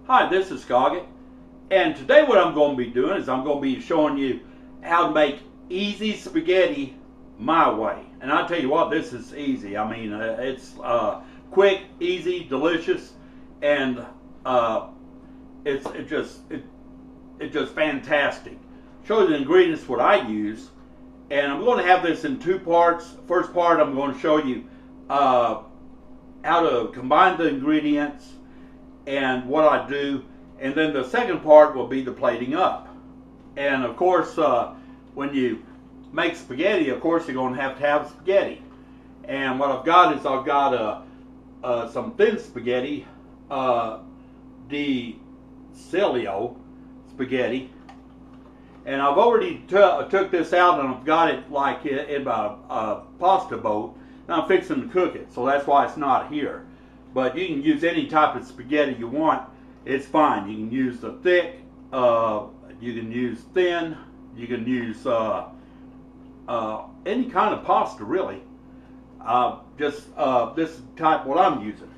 Hi, this is Scoggett, and today what I'm going to be doing is I'm going to be showing you how to make easy spaghetti my way. And I'll tell you what, this is easy. I mean, it's quick, easy, delicious, and it's just fantastic. Show you the ingredients what I use, and I'm going to have this in two parts. First part, I'm going to show you how to combine the ingredients and what I do, and then the second part will be the plating up. And of course, when you make spaghetti, of course you're going to have spaghetti. And what I've got is I've got some thin spaghetti, di Cielo spaghetti, and I've already took this out and I've got it like in a pasta boat. And I'm fixing to cook it, so that's why it's not here. But you can use any type of spaghetti you want. It's fine. You can use the thick, you can use thin, you can use any kind of pasta really. This type what I'm using.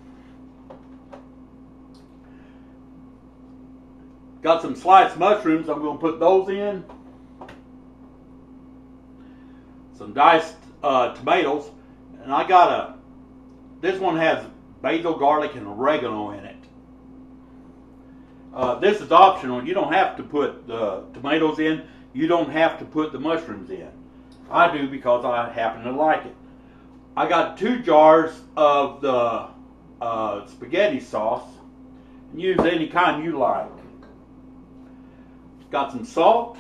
Got some sliced mushrooms. I'm going to put those in. Some diced tomatoes, and I got this one has basil, garlic, and oregano in it. This is optional. You don't have to put the tomatoes in. You don't have to put the mushrooms in. I do because I happen to like it. I got 2 jars of the spaghetti sauce. Use any kind you like. Got some salt,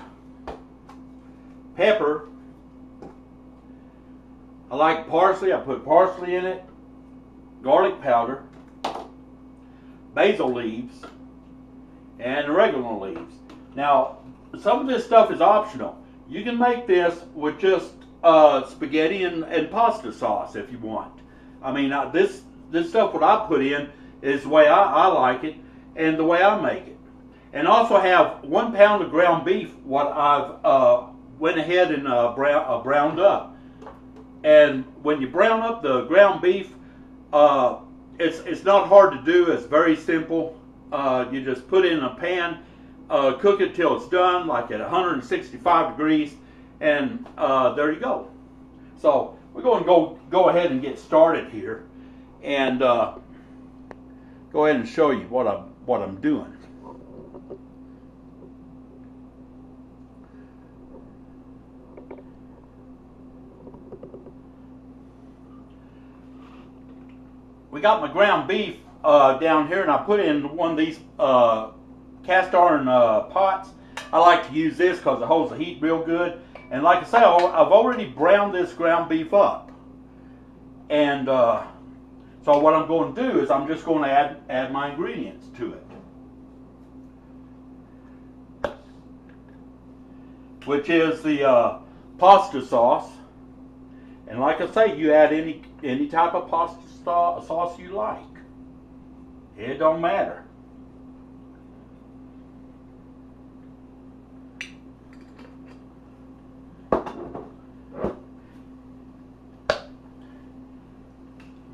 pepper. I like parsley. I put parsley in it. Garlic powder, basil leaves, and oregano leaves. Now, some of this stuff is optional. You can make this with just spaghetti and pasta sauce if you want. I mean, this stuff what I put in is the way I like it and the way I make it. And also have 1 pound of ground beef what I've went ahead and browned up. And when you brown up the ground beef, it's not hard to do. It's very simple. You just put it in a pan, cook it till it's done, like at 165 degrees, and there you go. So we're going to go ahead and get started here, and go ahead and show you what I'm doing. We got my ground beef down here, and I put it in one of these cast iron pots. I like to use this because it holds the heat real good. And like I say, I've already browned this ground beef up. And so what I'm going to do is I'm just going to add my ingredients to it, which is the pasta sauce. And like I say, you add any type of pasta sauce you like. It don't matter.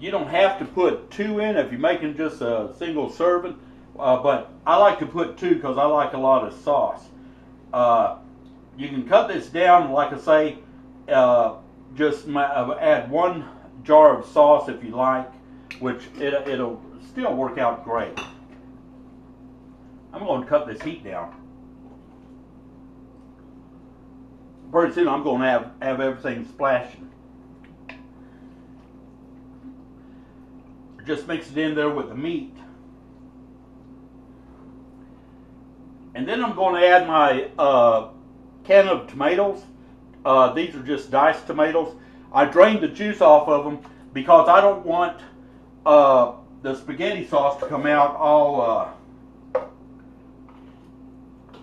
You don't have to put 2 in if you're making just a single serving, but I like to put 2 because I like a lot of sauce. You can cut this down, like I say, just add 1 jar of sauce if you like, which it'll still work out great. I'm going to cut this heat down. Pretty soon I'm going to have everything splashing. Just mix it in there with the meat. And then I'm going to add my can of tomatoes. These are just diced tomatoes. I drained the juice off of them because I don't want the spaghetti sauce to come out all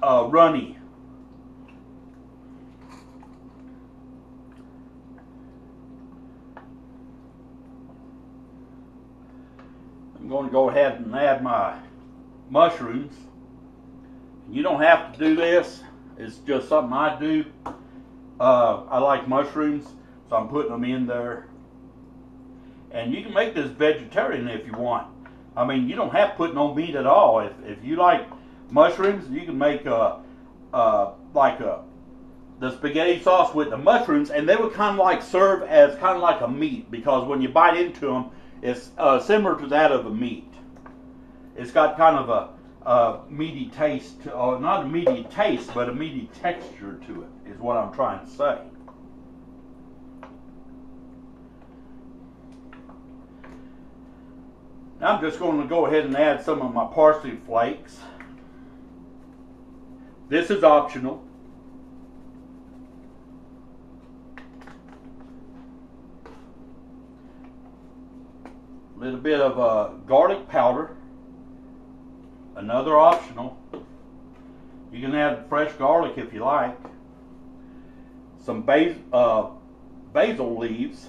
runny. I'm going to go ahead and add my mushrooms. You don't have to do this. It's just something I do. I like mushrooms, so I'm putting them in there. And you can make this vegetarian if you want. I mean, you don't have to put no meat at all. If you like mushrooms, you can make the spaghetti sauce with the mushrooms, and they would kind of like serve as kind of like a meat, because when you bite into them, it's similar to that of a meat. It's got kind of a meaty taste, or not a meaty taste, but a meaty texture to it, is what I'm trying to say. Now I'm just going to go ahead and add some of my parsley flakes. This is optional. A little bit of garlic powder. Another optional. You can add fresh garlic if you like. Some basil leaves.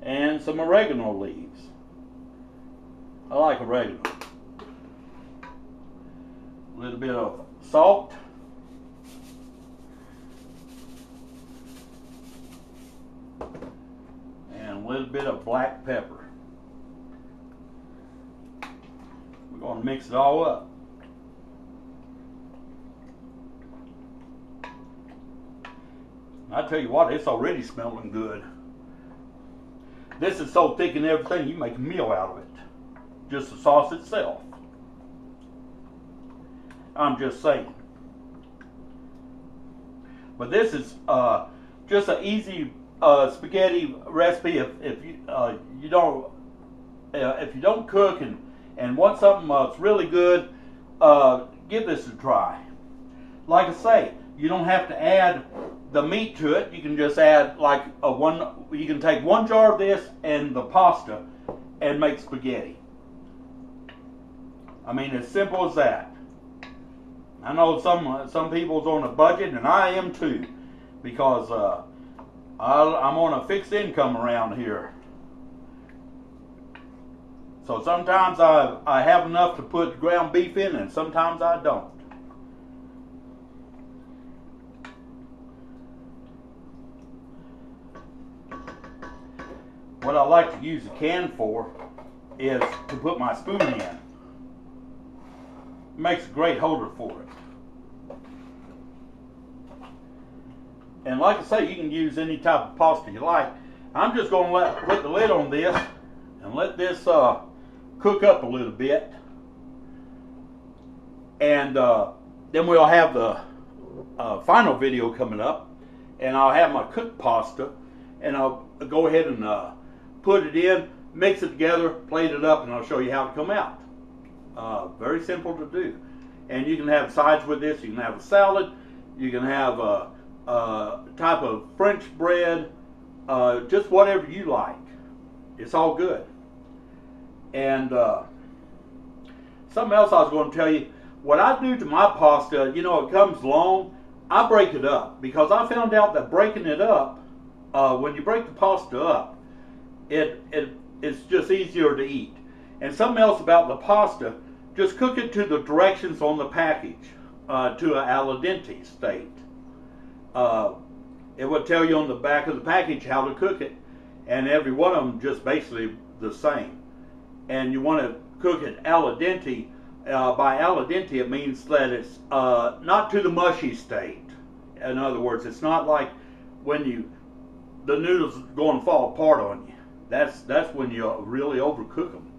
And some oregano leaves. I like oregano. A little bit of salt. And a little bit of black pepper. We're going to mix it all up. I tell you what, it's already smelling good. This is so thick and everything, you make a meal out of it. Just the sauce itself. I'm just saying. But this is just an easy spaghetti recipe. If you don't cook and want something that's really good, give this a try. Like I say, you don't have to add the meat to it. You can just add like you can take one jar of this and the pasta and make spaghetti. I mean, as simple as that. I know some people's on a budget, and I am too, because I'm on a fixed income around here. So sometimes I have enough to put ground beef in, and sometimes I don't. What I like to use a can for is to put my spoon in. It makes a great holder for it. And like I say, you can use any type of pasta you like. I'm just going to put the lid on this and let this cook up a little bit. And then we'll have the final video coming up. And I'll have my cooked pasta. And I'll go ahead and put it in, mix it together, plate it up, and I'll show you how it come out. Very simple to do. And you can have sides with this. You can have a salad. You can have a type of French bread. Just whatever you like. It's all good. And something else I was going to tell you. What I do to my pasta, you know, it comes long. I break it up, because I found out that breaking it up, when you break the pasta up, it's just easier to eat. And something else about the pasta, just cook it to the directions on the package, to an al dente state. It will tell you on the back of the package how to cook it, and every one of them just basically the same. And you want to cook it al dente. By al dente, it means that it's not to the mushy state. In other words, it's not like when the noodles going to fall apart on you. That's when you really overcook them.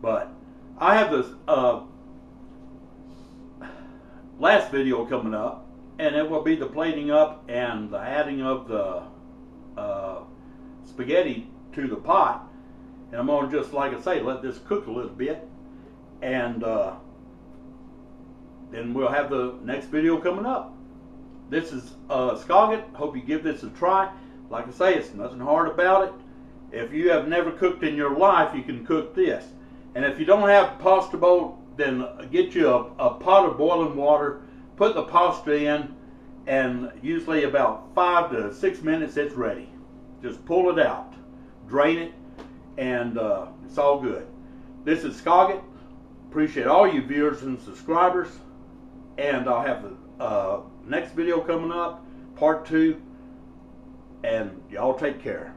But I have this last video coming up, and it will be the plating up and the adding of the spaghetti to the pot. And I'm going to just, like I say, let this cook a little bit, and then we'll have the next video coming up. This is Scoggett. Hope you give this a try. Like I say, it's nothing hard about it. If you have never cooked in your life, you can cook this. And if you don't have pasta bowl, then get you a pot of boiling water, put the pasta in, and usually about 5 to 6 minutes it's ready. Just pull it out, drain it, and it's all good. This is Scoggett. Appreciate all you viewers and subscribers, and I'll have the next video coming up, part 2, and y'all take care.